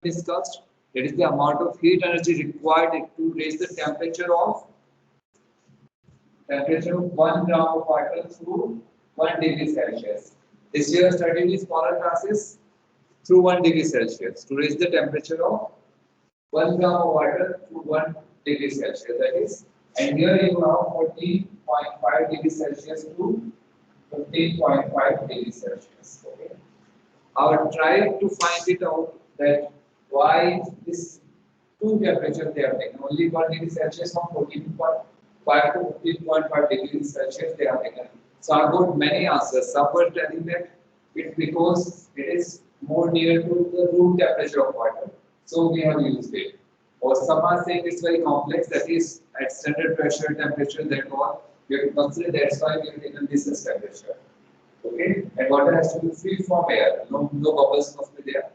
discussed. That is the amount of heat energy required to raise the temperature of 1 gram of water to 1 degree Celsius. This year studied in smaller classes through 1 degree Celsius to raise the temperature of 1 gram of water to 1 degree Celsius. That is, and here you have 14.5 degrees Celsius to 15.5 degrees Celsius. Okay. I will try to find it out that why this two temperatures they have taken. Only 1 degree Celsius from 14.5 to 15.5 degrees Celsius they have taken. So I got many answers. Some were telling that it's because it is more near to the room temperature of water. So we have used it. Or some are saying it's very complex, that is at standard pressure, temperature, that all. We have to consider that's why we have taken this as temperature. Okay? And water has to be free from air. No bubbles must be there.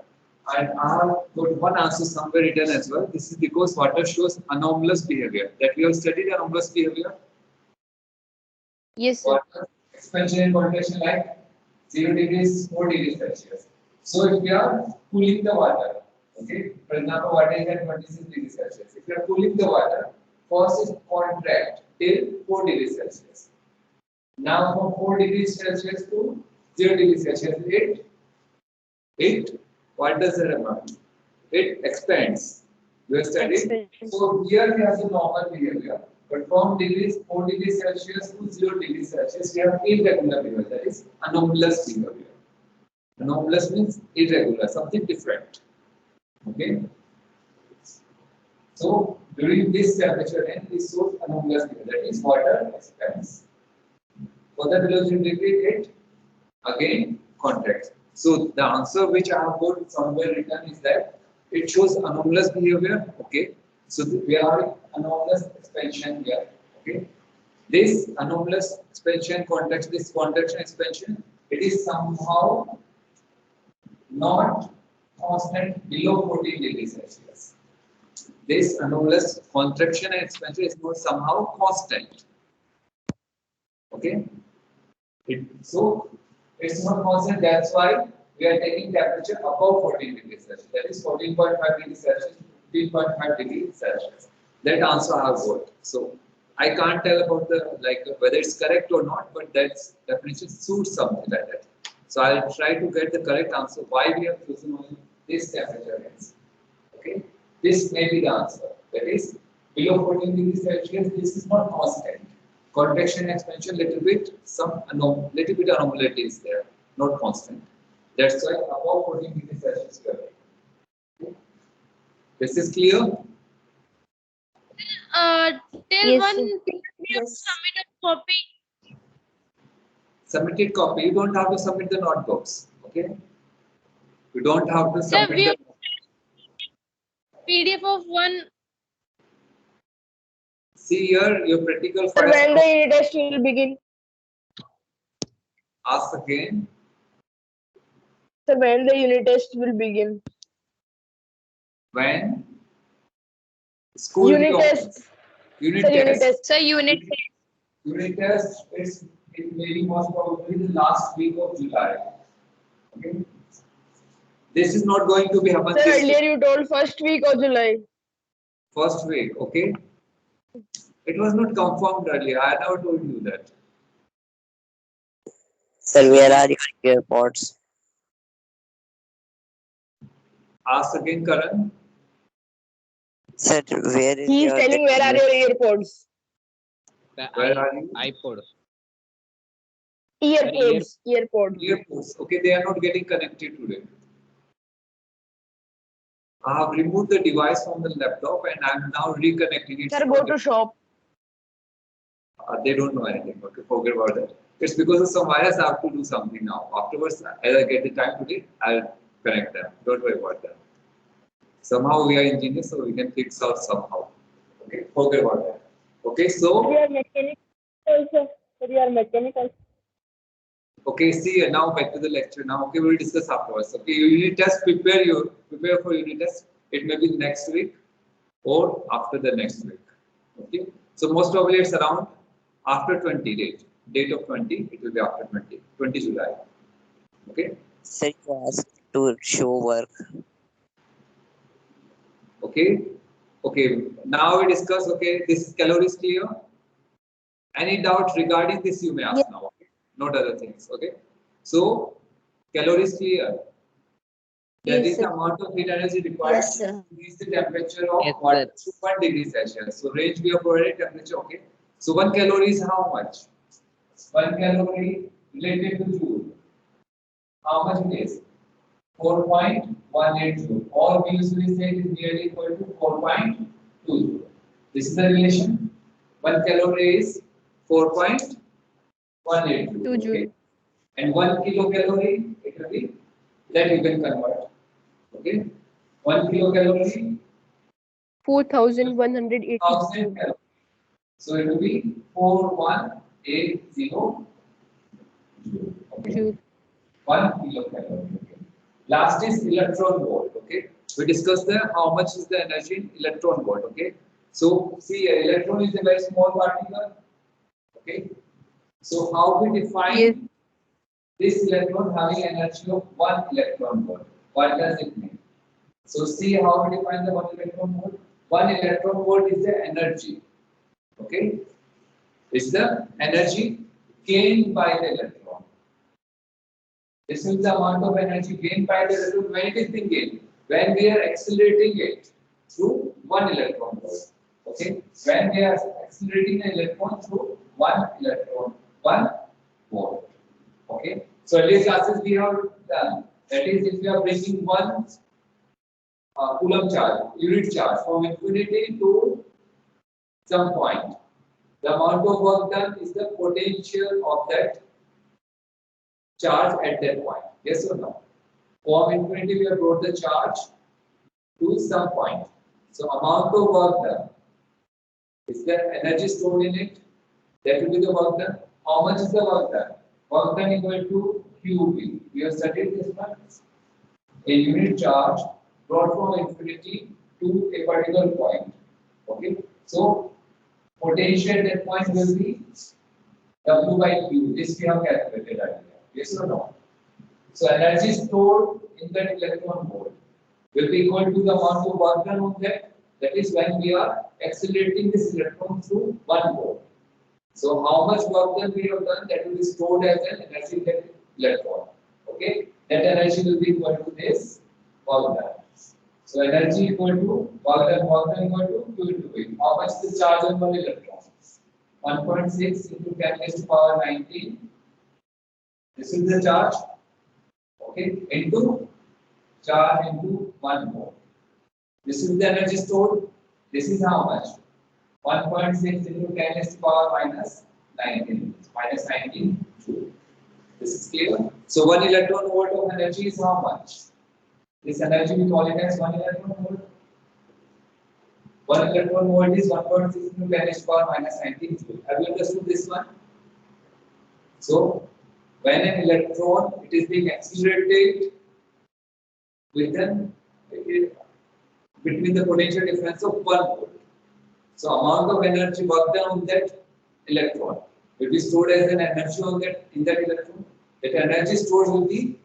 And I have got one answer somewhere written as well. This is because water shows anomalous behavior. That we have studied anomalous behavior. Yes, sir. Water expansion and contraction like 0 degrees, 4 degrees Celsius. So if we are cooling the water, okay, for example, water is at 26 degrees Celsius. If we are cooling the water, first it contract till 4 degrees Celsius. Now from 4 degrees Celsius to 0 degrees Celsius, what does it amount? It expands. We have studied. So here we have the normal behavior. But from 4 degrees Celsius to 0 degrees Celsius, we have irregular behavior. That is anomalous behavior. Anomalous means irregular, something different. Okay. So during this temperature range, this shows anomalous behavior. That is water expands. Further below 0 degree, it again contracts. So the answer which I have got somewhere written is that it shows anomalous behavior. Okay. So we are anomalous expansion here. Okay. This anomalous expansion contracts, this contraction expansion, it is somehow not constant below 14 degrees Celsius. This anomalous contraction and expansion is not somehow constant. Okay. So it's not constant, that's why we are taking temperature above 14 degrees Celsius. That is 14.5 degrees Celsius, 15.5 degrees Celsius. That answer I have got. So I can't tell about the whether it's correct or not, but that's definition suits something like that. So I'll try to get the correct answer why we have chosen only this temperature range. Okay, this may be the answer. That is below 14 degrees Celsius. This is not constant. Contraction and expansion little bit anomaly is there, not constant. That's why above 14 degrees Celsius we are taking. Okay. This is clear. Till Yes, one sir. we have to submit a copy. Submitted copy. You don't have to submit the notebooks. Okay. You don't have to Sir, we submit have the PDF of one. See here, your practical Sir, files. when the unit test will begin? Ask again. Sir, when the unit test will begin? When school Unit reopens. test. Unit Sir, test. unit test. Sir, unit. Unit test is it may be most probably the last week of July. Okay. This is not going to be happen Sir, this earlier you told first week of July. first week. Okay. It was not confirmed earlier. I never told you that. Sir, where are your airports? Ask again, Karan. Sir, where is He is your telling where are your earpods? Where are you? iPod. Earpods. Earpods. Earpods. Okay, they are not getting connected today. I have removed the device from the laptop and I am now reconnecting it. Sir, go to shop. They don't know anything. Okay, forget about that. It's because of some virus. I have to do something now. Afterwards, as I get the time today, I'll connect them. Don't worry about that. Somehow we are engineers, so we can fix out somehow. Okay, forget about that. Okay, so We are mechanical also. We are mechanical. okay, see now back to the lecture. Now, okay, we'll discuss afterwards. Okay, unit test. Prepare for unit test. It may be next week or after the next week. Okay, so most probably it's around after 20 date of 20. It will be after 20 July. Okay. Sir, you asked to show work. Okay. Okay. Now we discuss. Okay, this calories clear. Any doubts regarding this you may ask Yes. now. Okay? Not other things. Okay. So calories clear. That Yes, is the sir. amount of heat energy required Yes, to sir. increase the temperature of Yes, water to 1 degree Celsius. So range we have provided temperature. Okay. So 1 calorie is how much? 1 calorie related to joule. How much it is? 4.18 joule. Or we usually say it is nearly equal to 4.2 joule. This is the relation. 1 calorie is 4.18 joule. 2 Okay. joule. And 1 kilocalorie, it will be that you can convert. Okay. 1 kilocalorie, 4180 1000 joule. calories. So it will be 4180 joule. Okay. Joule. 1 kilocalorie. Okay. Last is electron volt. Okay. We discussed the how much is the energy in electron volt. Okay. So see, electron is a very small particle. Okay. So how we define Yes. this electron having energy of 1 electron volt? What does it mean? So see how we define the 1 electron volt. 1 electron volt is the energy. Okay. It's the energy gained by the electron. This is the amount of energy gained by the electron when it is being gained. When we are accelerating it through 1 electron volt. Okay. When we are accelerating an electron through 1 electron, 1 volt. Okay. So earlier classes we have done. That is, if we are bringing 1 Coulomb charge, unit charge from infinity to some point, the amount of work done is the potential of that charge at that point. Yes or no? From infinity we have brought the charge to some point. So amount of work done is the energy stored in it. That will be the work done. How much is the work done? Work done equal to QV. We have studied this one. A unit charge brought from infinity to a particular point. Okay. So potential at that point will be W by Q. This we have calculated earlier. Yes or no? So energy stored in that electron volt will be equal to the amount of work done on that. That is when we are accelerating this electron through 1 volt. So how much work done we have done, that will be stored as an energy in that electron. Okay. That energy will be equal to this work done. So energy equal to work done equal to Q into V. How much is the charge on 1 electron? 1.6 into 10 raised to power 19. This is the charge. Okay. Into charge into 1 volt. This is the energy stored. This is how much? 1.6 into 10 raised to power minus 19. Minus 19 joule. This is clear. So 1 electron volt of energy is how much? This energy we call it as 1 electron volt. 1 electron volt is 1.6 into 10 raised to power minus 19 joule. Have you understood this one? So when an electron it is being accelerated within between the potential difference of 1 volt. So amount of energy work done on that electron will be stored as an energy on that in that electron. That energy stored will be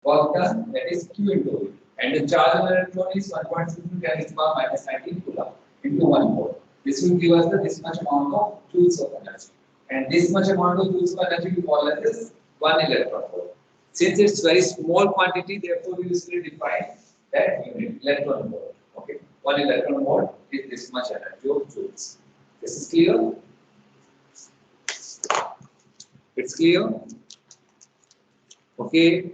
work done, that is Q into V. And the charge on the electron is 1.6 into 10 raised to power minus 19 coulomb into 1 volt. This will give us this much amount of joules of energy. And this much amount of joules of energy we call as this 1 electron volt. Since it's very small quantity, therefore we usually define that unit electron volt. Okay, 1 electron volt is this much energy of joules. This is clear? It's clear? Okay.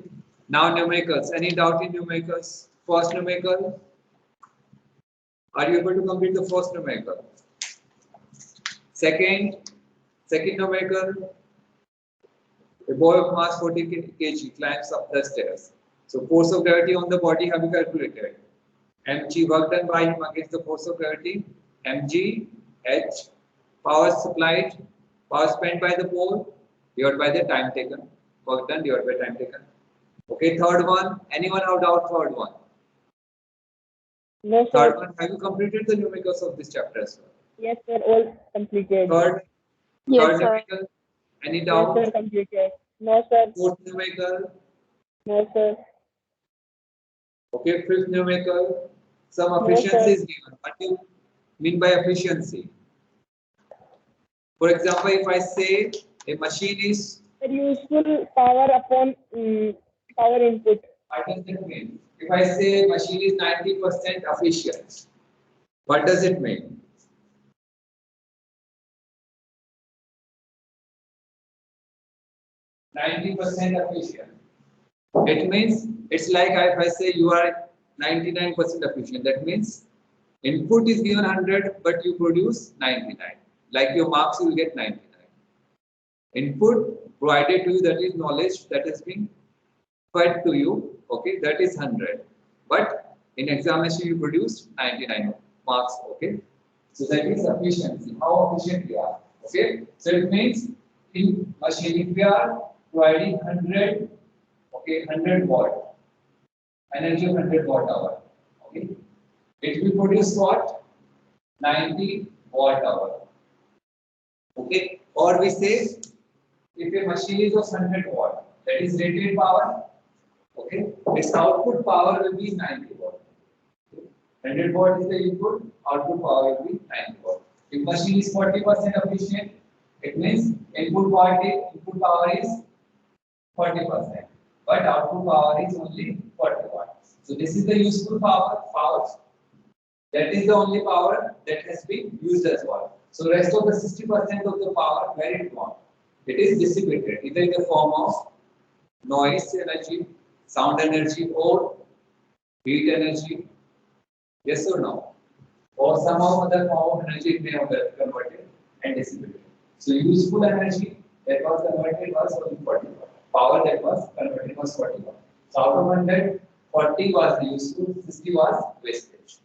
Now numericals. Any doubt in numericals? First numerical. Are you able to complete the first numerical? Second numerical. A boy of mass 40 kg climbs up the stairs. So force of gravity on the body have you calculated? mg work done by him against the force of gravity. mg h power supplied, power spent by the pole divided by the time taken. Work done divided by time taken. Okay, third one. Anyone have doubt? Third one. No, Third sir. one. Have you completed the numericals of this chapter as well? Yes, sir. All completed. Third Yes, sir. numerical. Any Yes, doubt? sir. Completed. No, sir. Fourth numerical. No, sir. Okay, fifth numerical. some No, efficiency sir. is given. What do you mean by efficiency? For example, if I say a machine is, The useful power upon power input. what does it mean? If I say a machine is 90% efficient, what does it mean? %90 efficient. It means it's like if I say you are 99% efficient. That means input is given 100, but you produce 99. Like your marks, you will get 99. Input provided to you, that is knowledge that has been fed to you, okay, that is 100. But in examination, you produce 99 marks, okay. So that is efficiency, how efficient we are, okay. So it means in machine, if we are providing 100, okay, 100 watt, energy of 100 watt hour, okay, it will produce what? 90 watt hour, okay. Or we say, if a machine is of 100 watt, that is rated power, okay, its output power will be 90 watt. 100 watt is the input, output power will be 90 watt. If machine is 40% efficient, it means input power is 40%, but output power is only 40 watt. So this is the useful power. That is the only power that has been used as well. So rest of the 60% of the power, where it gone? It is dissipated either in the form of noise energy, sound energy, or heat energy. Yes or no? Or somehow other form of energy it may have got converted and dissipated. So useful energy that was converted was only 40 watt. Power that was converted was 40 watt. So out of 100, 40 was the useful, 60 was wastage.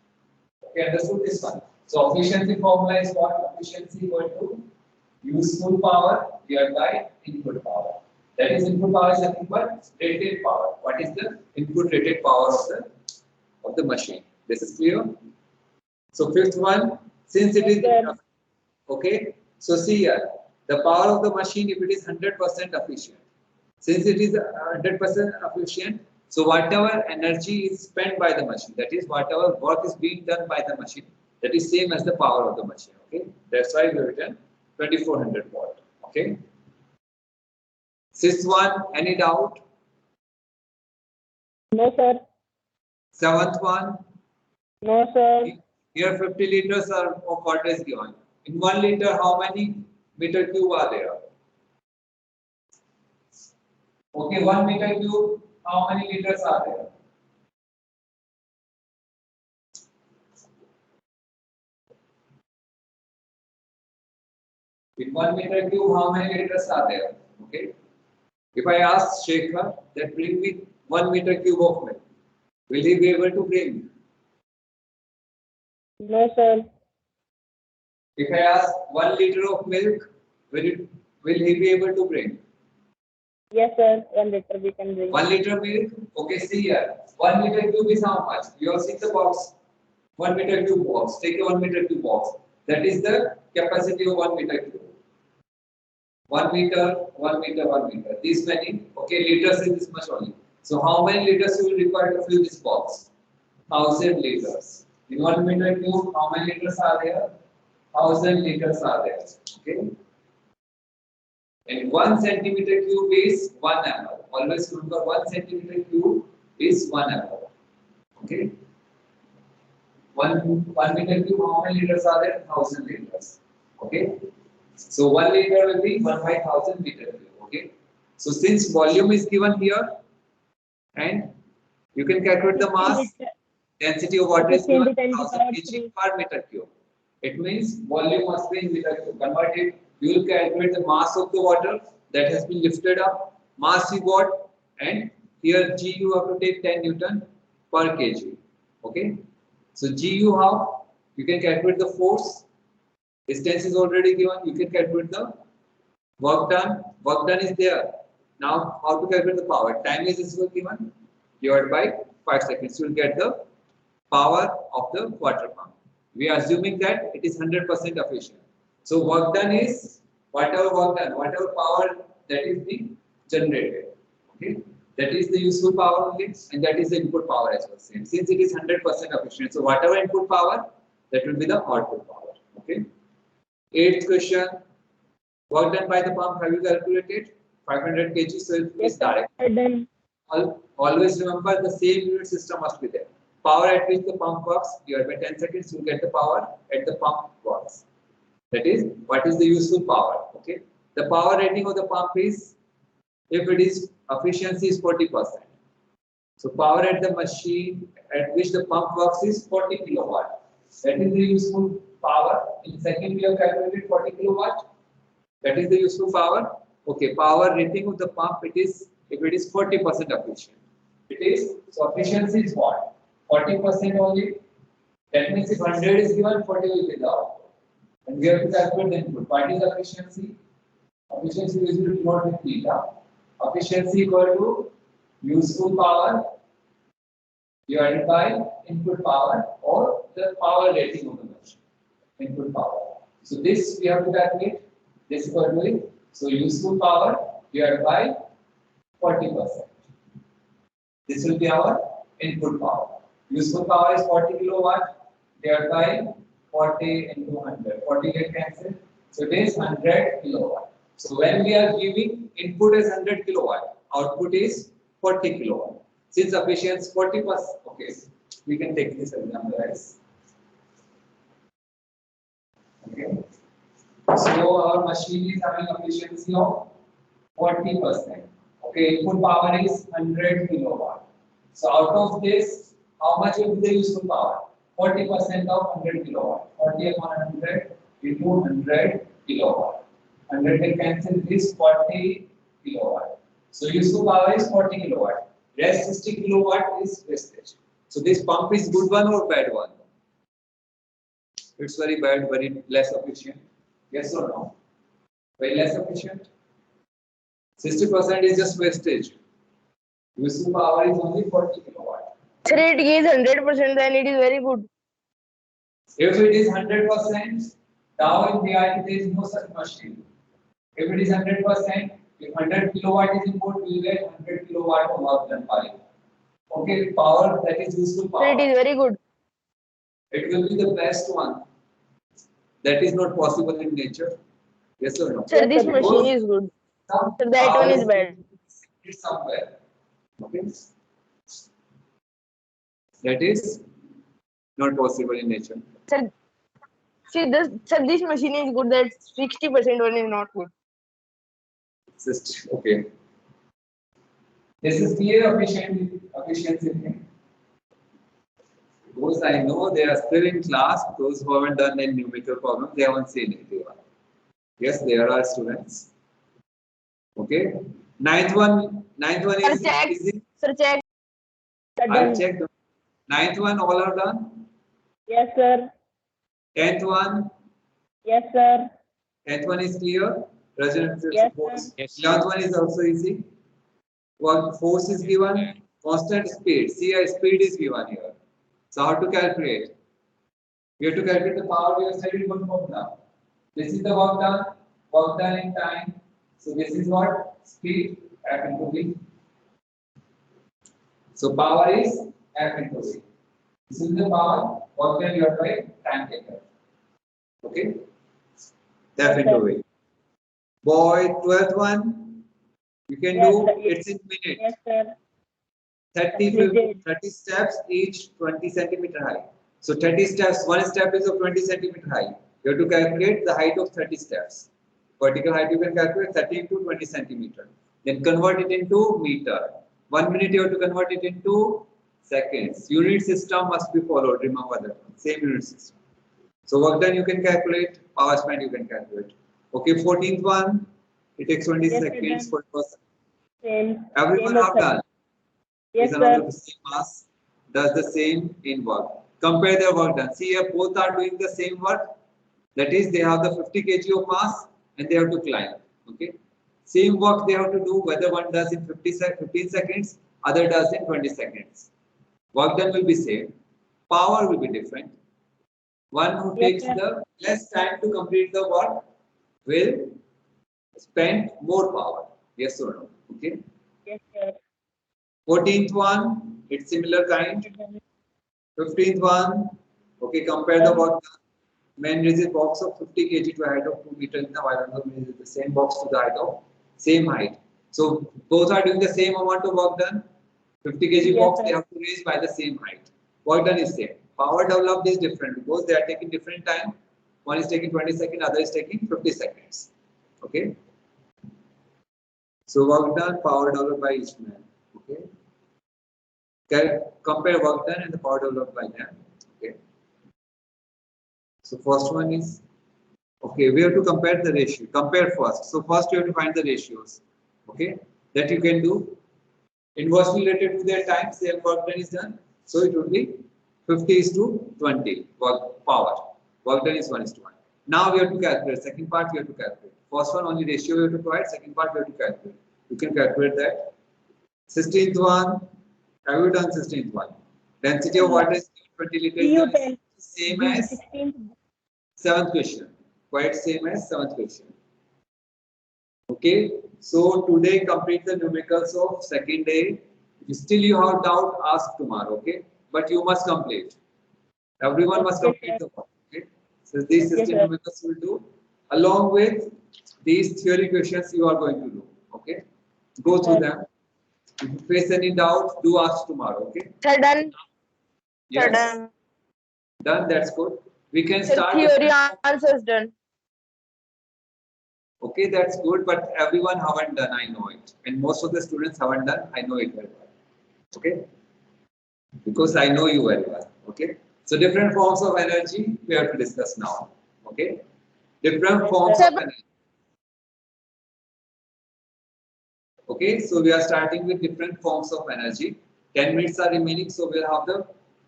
Okay, understood this one. So efficiency formula is what? Efficiency equal to useful power divided by input power. That is, input power is nothing but rated power. What is the input rated power of the machine? This is clear. So fifth one, since it is okay. So see here, the power of the machine, if it is 100% efficient, since it is 100% efficient, so whatever energy is spent by the machine, that is whatever work is being done by the machine, that is same as the power of the machine. Okay, that's why we have written 2400 watt. Okay. Sixth one, any doubt? No, sir. Seventh one, No, sir. here 50 liters of water is given. In 1 liter, how many meter cube are there? Okay, 1 meter cube, how many liters are there? In 1 meter cube, how many liters are there? Okay. If I ask Shekhar that bring me 1 meter cube of milk, will he be able to bring? No, sir. If I ask 1 liter of milk, will he be able to bring? Yes, sir. 1 liter we can bring. 1 liter milk? Okay, see here. 1 meter cube is how much? You have seen the box. 1 meter cube box. Take a 1 meter cube box. That is the capacity of 1 meter cube. 1 meter, 1 meter, 1 meter. These many, okay, liters is this much only. So how many liters you will require to fill this box? 1000 liters. In 1 meter cube, how many liters are there? 1000 liters are there. Okay. And 1 centimeter cube is 1 ml. Always remember 1 centimeter cube is 1 ml. Okay. 1 meter cube, how many liters are there? 1000 liters. Okay. So 1 liter will be 1 by 1000 meter cube. Okay. So since volume is given here, and you can calculate the mass, density of water is given 1000 kg per meter cube. It means volume must be in meter cube. Convert it. You will calculate the mass of the water that has been lifted up. Mass you got, and here G you have to take 10 Newton per kg. Okay. So Gu how? You can calculate the force. Distance is already given. You can calculate the work done. Work done is there. Now how to calculate the power? Time is as well given. Divided by 5 seconds. You will get the power of the water pump. We are assuming that it is 100% efficient. So work done is whatever work done, whatever power that is being generated. Okay. That is the useful power only, and that is the input power as well. Same. Since it is 100% efficient, so whatever input power, that will be the output power. Okay. Eighth question. Work done by the pump. Have you calculated? 500 kg. So it is direct. Done. Always remember the same unit system must be there. Power at which the pump works, divided by 10 seconds, you get the power at the pump works. That is, what is the useful power? Okay. The power rating of the pump is, if it is efficiency is 40%. So power at the machine at which the pump works is 40 kilowatt. That is the useful power. In second, we have calculated 40 kilowatt. That is the useful power. Okay, power rating of the pump, it is, if it is 40% efficient. It is, so efficiency is what? 40% only. That means if 100 is given, 40 will be the output. And we have to calculate the input. What is efficiency? Efficiency is usually denoted with theta. Efficiency equal to useful power divided by input power or the power rating of the machine. Input power. So this we have to calculate. This equal to it. So useful power divided by 40%. This will be our input power. Useful power is 40 kilowatt divided by 40 into 100. 40 get cancelled. So it is 100 kilowatt. So when we are giving input is 100 kilowatt, output is 40 kilowatt. Since efficiency 40%, okay, we can take this example as. Okay. So our machine is having efficiency of 40%. Okay, input power is 100 kilowatt. So out of this, how much will be the useful power? 40% of 100 kilowatt. 40 upon 100 into 100 kilowatt. 100 will cancel this 40 kilowatt. So useful power is 40 kilowatt. Rest 60 kilowatt is wastage. So this pump is good one or bad one? It's very bad, very less efficient. Yes or no? Very less efficient. 60% is just wastage. Useful power is only 40 kilowatt. Sir, it gives 100%, then it is very good. If it is 100%, now in reality there is no such machine. If it is 100%, if 100 kilowatt is input, we will get 100 kilowatt of work done by it. Okay, power, that is useful Sir, power. it is very good. It will be the best one. That is not possible in nature. Yes or no? Sir, this Because machine is good. some Sir, that power one is bad. somewhere. Okay. That is not possible in nature. Sir, see, this machine is good. That 60% one is not good. Just okay. This is clear efficiency thing. Those I know they are still in class. Those who haven't done any numerical problem, they haven't seen it. Yes, there are students. Okay. Ninth one Sir, is check. easy. Sir, check. I'll check. Ninth one, all are done. Yes, sir. 10th one. Yes, sir. 10th one is clear. Resonance Yes, force. Yes. 11th one is also easy. What force is given? Constant speed. See, a speed is given here. So how to calculate? We have to calculate the power we have studied one work now. This is the work done in time. So this is what? Speed, F into V. So power is F into V. This is the power, work done divided by time taken. Okay? F into V. Boy, 12th one, you can Yes, do, sir. it's in minutes. Yes, sir. 30 steps each 20 centimeter high. So 30 steps, one step is of 20 centimeter high. You have to calculate the height of 30 steps. Vertical height you can calculate 30 into 20 centimeter. Then convert it into meter. 1 minute you have to convert it into seconds. Unit system must be followed. Remember that one. Same unit system. So work done you can calculate. Power spent you can calculate. Okay, 14th one. It takes 20 Yes, sir, seconds done. for person. Same. Everyone Same, have sir. done. Yes, Is another sir. the same mass, does the same in work. Compare their work done. See here, both are doing the same work. That is, they have the 50 kg of mass and they have to climb. Okay. Same work they have to do, whether one does in 15 seconds, other does in 20 seconds. Work done will be same. Power will be different. One who Yes, takes sir. the less time to complete the work will spend more power. Yes or no? Okay. Yes, sir. 14th one, it's similar kind. 15th one, okay, compare the work done. Man raises box of 50 kg to a height of 2 meters in the while another man raises the same box to the height of same height. So both are doing the same amount of work done. 50 kg Yes, box sir. they have to raise by the same height. Work done is same. Power developed is different because they are taking different time. One is taking 20 seconds, other is taking 50 seconds. Okay. So work done, power developed by each man. Okay. Compare work done and the power developed by them. Okay. So first one is, okay, we have to compare the ratio. Compare first. So first you have to find the ratios. Okay, that you can do. Inversely related to their time, same work done is done. So it would be 50 is to 20 work power. Work done is 1 is to 1. Now we have to calculate. Second part we have to calculate. First one only ratio we have to provide. Second part we have to calculate. You can calculate that. 16th one. Have you done 16th one? Density of water is 20 liters. DU10. Same as 16th. 7th question. Quite same as 7th question. Okay. So today complete the numericals of second day. If still you have doubt, ask tomorrow. Okay. But you must complete. Everyone must Yes, complete sir. the work. Okay. So these Yes, 16 sir. numericals will do along with these theory questions you are going to do. Okay. Go through them. If you face any doubt, do ask tomorrow. Okay. Sir, done. Sir, Yes. done. Done. That's good. We can Sir, start. theory answers done. Okay, that's good, but everyone haven't done, I know it. And most of the students haven't done, I know it very well. Okay? Because I know you very well. Okay? So different forms of energy we have to discuss now. Okay? Different forms Sir, of energy. Okay, so we are starting with different forms of energy. 10 minutes are remaining, so we'll have the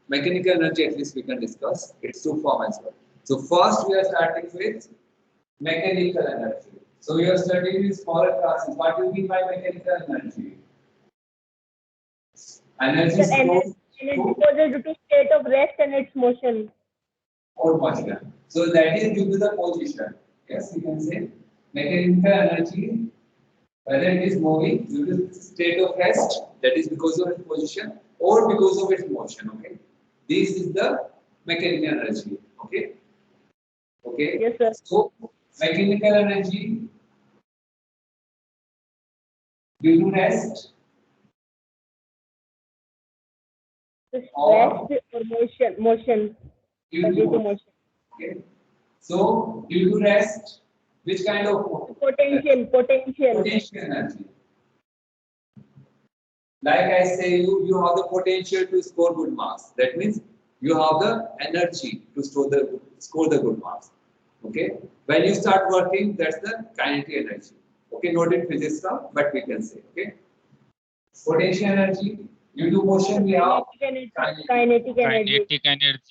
mechanical energy at least we can discuss. It's two forms as well. So first we are starting with mechanical energy. So you are studying in smaller classes. What do you mean by mechanical energy? Energy Sir, stored energy goes due to state of rest and its motion. or motion. So that is due to the position. Yes, you can say mechanical energy, whether it is moving due to the state of rest, that is because of its position, or because of its motion. Okay, this is the mechanical energy. Okay, okay. Yes, sir. So mechanical energy due to rest Rest or or motion. due Due to to motion. motion. Okay. So due to rest, which kind of Potential. potential energy? Like I say, you have the potential to score good marks. That means you have the energy to score the good marks. Okay. When you start working, that's the kinetic energy. Okay. Not in physics, but we can say. Okay. Potential energy due to motion, we have Kinetic energy. Kinetic energy.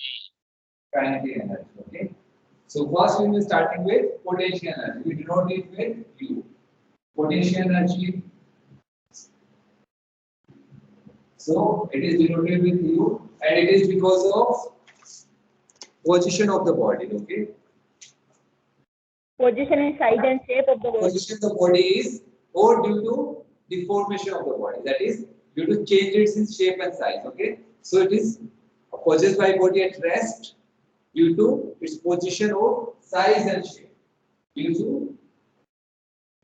kinetic energy. Okay. So first we will be starting with potential energy. We denote it with U. Potential energy. So it is denoted with U, and it is because of position of the body. Okay. Position and size and shape of the body. Position of the body is or due to deformation of the body. That is due to changes in shape and size. Okay. So it is possessed by body at rest due to its position or size and shape. Due to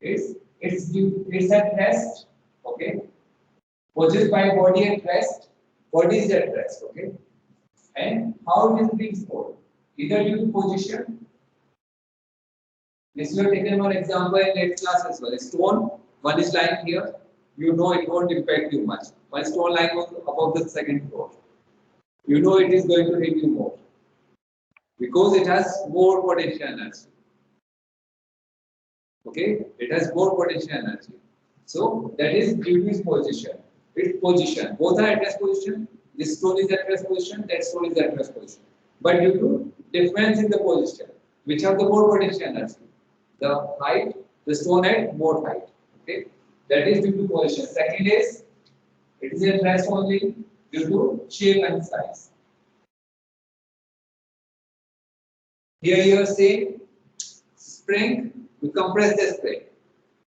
it's at rest. Okay. Possessed by body at rest. Body is at rest. Okay. And how it is being stored? Either due to position. This we have taken one example in late class as well. A stone, one is lying here. You know it won't impact you much. One stone lying above the second floor. You know it is going to hit you more because it has more potential energy. Okay, it has more potential energy. So that is due to its position. Its position. Both are at rest position. This stone is at rest position. That stone is at rest position. But due to difference in the position, which have the more potential energy, the height, the stone had more height. Okay, that is due to position. Second is it is at rest only due to shape and size. Here you are saying spring, you compress the spring.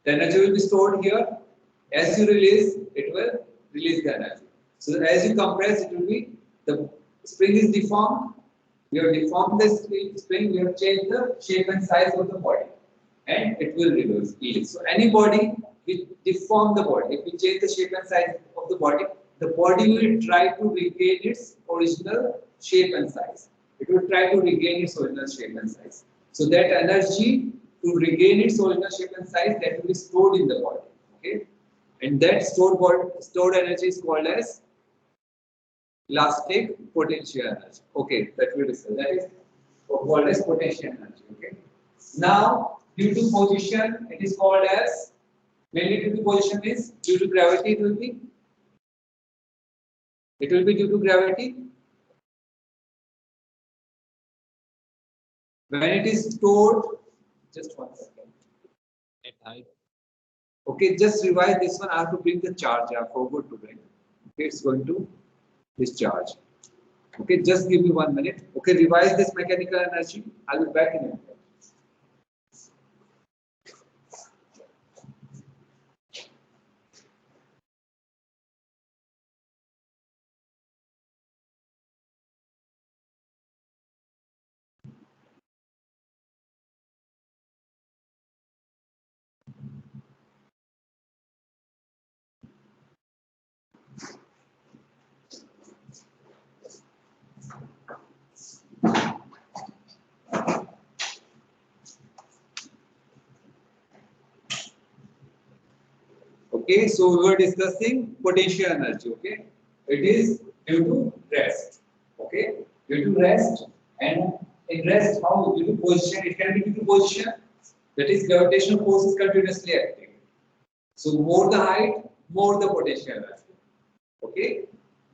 The energy will be stored here. As you release, it will release the energy. So as you compress, it will be the spring is deformed. We have deformed the spring. We have changed the shape and size of the body, and it will release. So any body we deform the body. If we change the shape and size of the body will try to regain its original shape and size. It will try to regain its original shape and size. So that energy to regain its original shape and size that will be stored in the body. Okay, and that stored energy is called as elastic potential energy. Okay, that we discuss. That is called as potential energy. Okay. Now, due to position, it is called as mainly due to position is due to gravity. It will be due to gravity. When it is stored, just 1 second. At height. Okay, just revise this one. I have to bring the charge. I forgot to bring. Okay, it's going to discharge. Okay, just give me 1 minute. Okay, revise this mechanical energy. I'll be back in a minute. Okay, so we were discussing potential energy. Okay, it is due to rest. Okay, due to rest, and in rest, how due to position? It can be due to position. That is, gravitational force is continuously acting. So more the height, more the potential energy. Okay,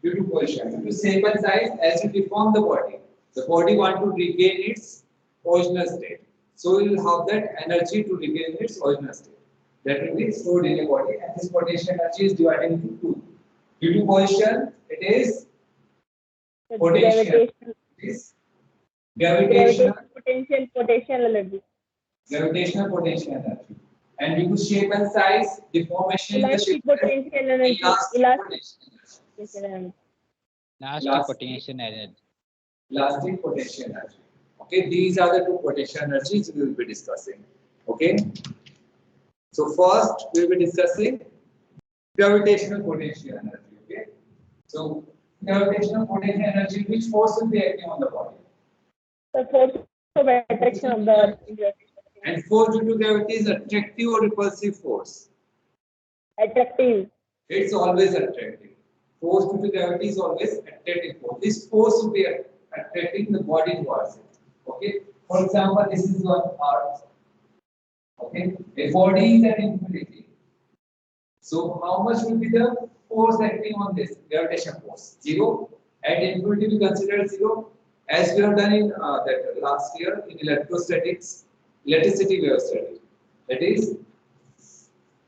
due to position, due to shape and size, as you deform the body want to regain its original state. So you will have that energy to regain its original state. That will be stored in your body, and this potential energy is divided into two. Due to position, it is potential. It is gravitational potential energy. Gravitational potential energy. And due to shape and size, deformation in the Elastic shape potential energy. Elastic potential energy. Elastic potential energy. Okay, these are the two potential energies we will be discussing. Okay. So first we will be discussing gravitational potential energy. Okay. So gravitational potential energy, which force will be acting on the body? The force of attraction of the Earth. And force due to gravity is attractive or repulsive force? Attractive. It's always attractive. Force due to gravity is always attractive force. This force will be attracting the body towards it. Okay. For example, this is your Earth. Okay. A body is at infinity. So how much will be the force acting on this gravitation force? 0. At infinity we consider 0. As we have done in that last year in electrostatics, electricity we have studied. That is,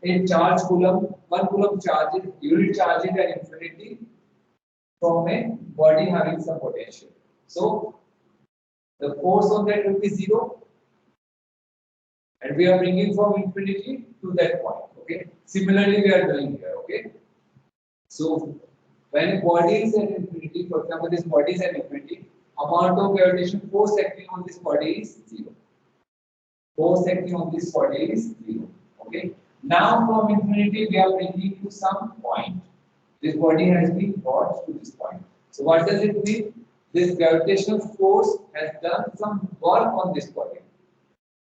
in charge coulomb, 1 coulomb charge is unit charge is at infinity from a body having some potential. So the force on that will be 0, and we are bringing from infinity to that point. Okay. Similarly, we are doing here. Okay. So when a body is at infinity, for example, this body is at infinity, amount of gravitational force acting on this body is 0. Force acting on this body is 0. Okay. Now from infinity we are bringing to some point. This body has been brought to this point. So what does it mean? This gravitational force has done some work on this body.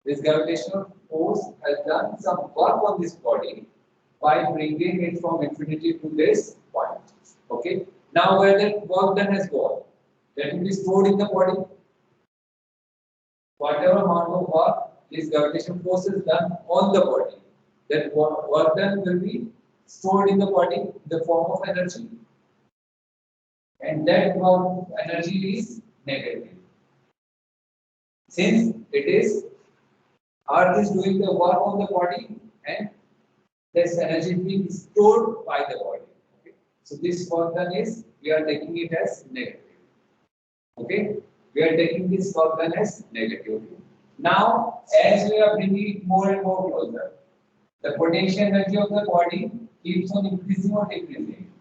This gravitational force has done some work on this body by bringing it from infinity to this point. Okay. Now where that work done has gone, that will be stored in the body. Whatever amount of work this gravitational force has done on the body, that work done will be stored in the body in the form of energy, and that work energy is negative. Since it is Earth is doing the work on the body, and this energy is being stored by the body. Okay. So this work done is, we are taking it as negative. Okay, we are taking this work done as negative. Now, as we are bringing it more and more closer, the potential energy of the body keeps on increasing or decreasing.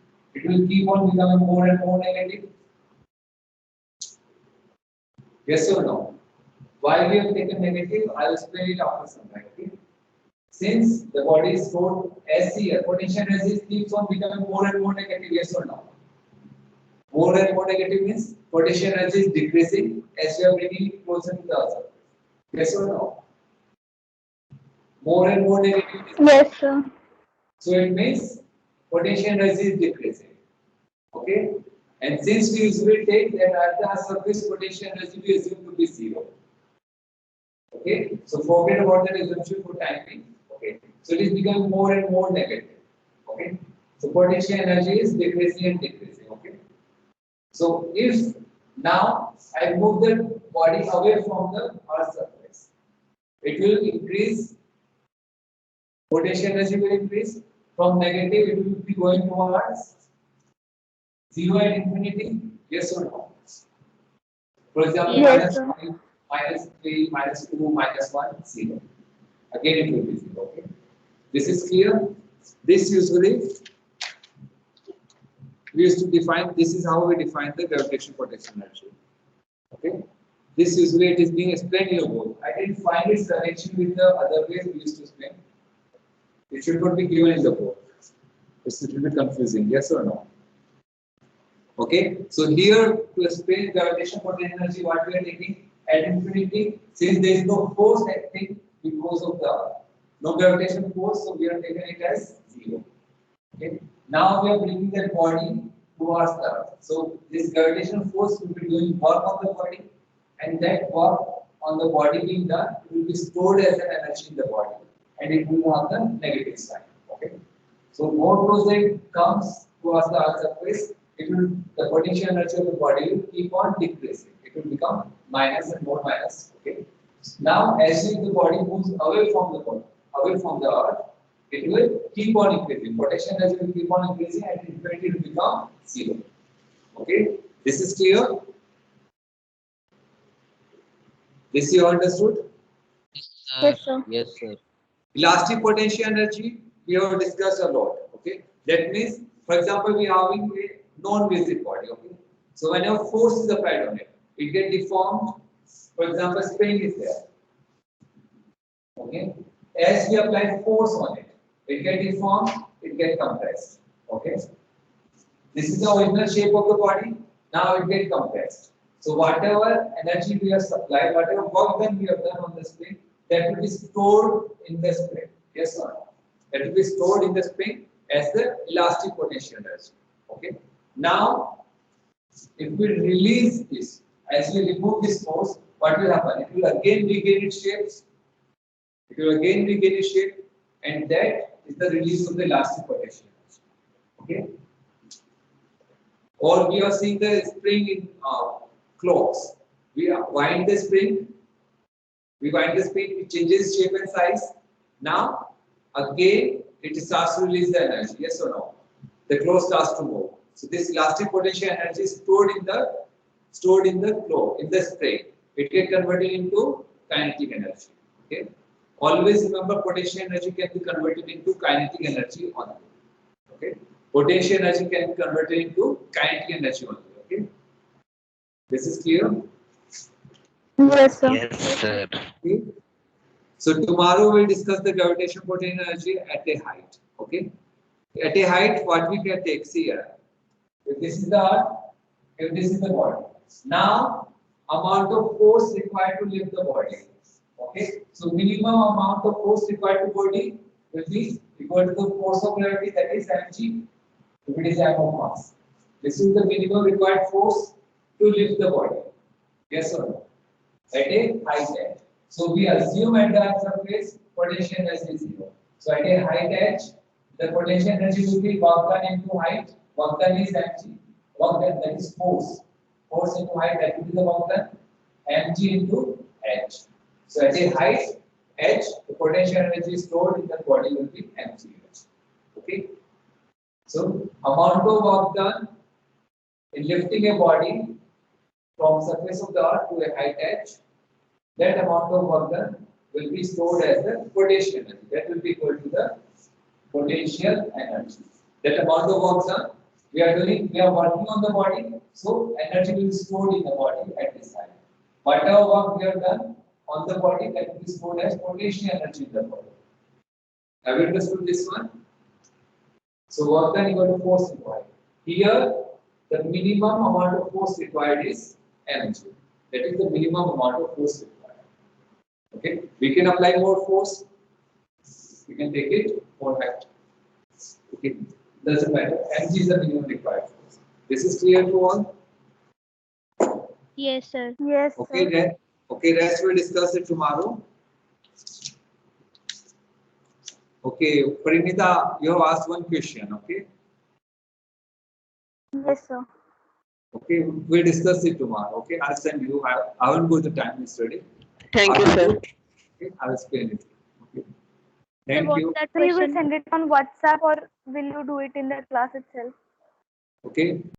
it will keep on becoming more and more negative. Yes or no? Why we have taken negative? I will explain it after some time. Okay? Since the body is stored as here, potential energy keeps on becoming more and more negative. Yes or no? More and more negative means potential energy is decreasing as you are bringing it closer to the earth. Yes or no? More and more negative. Yes, sir. So it means potential energy is decreasing. Okay? And since we usually take that at the surface potential energy, we assume to be zero. Okay? So forget about that assumption for time being. Okay? So it is becoming more and more negative. Okay? So potential energy is decreasing and decreasing. Okay? So if now I move the body away from the Earth's surface, it will increase, potential energy will increase. From negative, it will be going towards 0 and infinity. Yes or no? For example, Yes, minus sir. 5, minus 3, minus 2, minus 1, 0. Again, it will be 0. Okay? This is clear. This usually we used to define, this is how we define the gravitational potential energy. Okay? This usually it is being explained in your book. I didn't find its connection with the other ways we used to explain. It should not be given in the book. It's a little bit confusing, yes or no? Okay, so here to explain gravitational potential energy, what we are taking at infinity, since there is no force acting because of the no gravitational force, so we are taking it as 0. Okay, now we are bringing that body towards the earth. So this gravitational force will be doing work on the body, and that work on the body being done will be stored as an energy in the body, and it will have the negative sign. Okay, so more closer it comes towards the earth surface, it will, the potential energy of the body will keep on decreasing. It will become minus and more minus. Okay. Now, as the body moves away from the body, away from the earth, it will keep on increasing. Potential energy will keep on increasing, and infinity will become 0. Okay. This is clear. This you understood? Yes, sir. Yes, sir. Elastic potential energy we have discussed a lot. Okay, that means, for example, we are having a non-rigid body. Okay, so whenever force is applied on it, it gets deformed. For example, spring is there. Okay, as we apply force on it, it gets deformed, it gets compressed. Okay, this is the original shape of the body. Now it gets compressed. So whatever energy we have supplied, whatever work done we have done on the spring, that will be stored in the spring. Yes or no? That will be stored in the spring as the elastic potential energy. Okay. Now, if we release this, as we remove this force, what will happen? It will again regain its shapes. It will again regain its shape, and that is the release of the elastic potential energy. Okay. Or we are seeing the spring in clocks. We wind the spring. We wind the spring, it changes shape and size. Now, again, it starts to release the energy. Yes or no? The clock starts to move. So this elastic potential energy is stored in the clock, in the spring. It gets converted into kinetic energy. Okay. Always remember, potential energy can be converted into kinetic energy only. Okay. Potential energy can be converted into kinetic energy only. Okay. This is clear. Yes, sir. Yes, sir. Okay. So tomorrow we'll discuss the gravitational potential energy at a height. Okay. At a height, what we can take? See here. If this is the earth, if this is the body. Now, amount of force required to lift the body. Okay. So minimum amount of force required to body will be equal to the force of gravity, that is mg. If it is m of mass. This is the minimum required force to lift the body. Yes or no? At a height h. So we assume at the surface potential energy is 0. So at a height h, the potential energy will be work done into height. Work done is mg. Work done, that is force. Force into height, that will be the work done. Mg into h. So at a height h, the potential energy stored in the body will be mg. Okay. So amount of work done in lifting a body from surface of the earth to a height h, that amount of work done will be stored as the potential energy. That will be equal to the potential energy. That amount of work done We are working on the body, so energy will be stored in the body at this time. Whatever work we have done on the body, that will be stored as potential energy in the body. Have you understood this one? So work done equal to force required. Here, the minimum amount of force required is energy. That is the minimum amount of force required. Okay, we can apply more force. We can take it or act. Okay, doesn't matter. Energy is the minimum required force. This is clear to all. Yes, sir. Yes, Okay, then. Okay, rest we'll discuss it tomorrow. Okay, Parinita, you have asked one question. Okay. Yes, sir. Okay, we'll discuss it tomorrow. Okay, I'll send you. I won't go to time yesterday. Thank you, sir. Okay, I'll explain it. Okay. Sir, Thank what's you. that So you will question? send it on WhatsApp or will you do it in the class itself? Okay.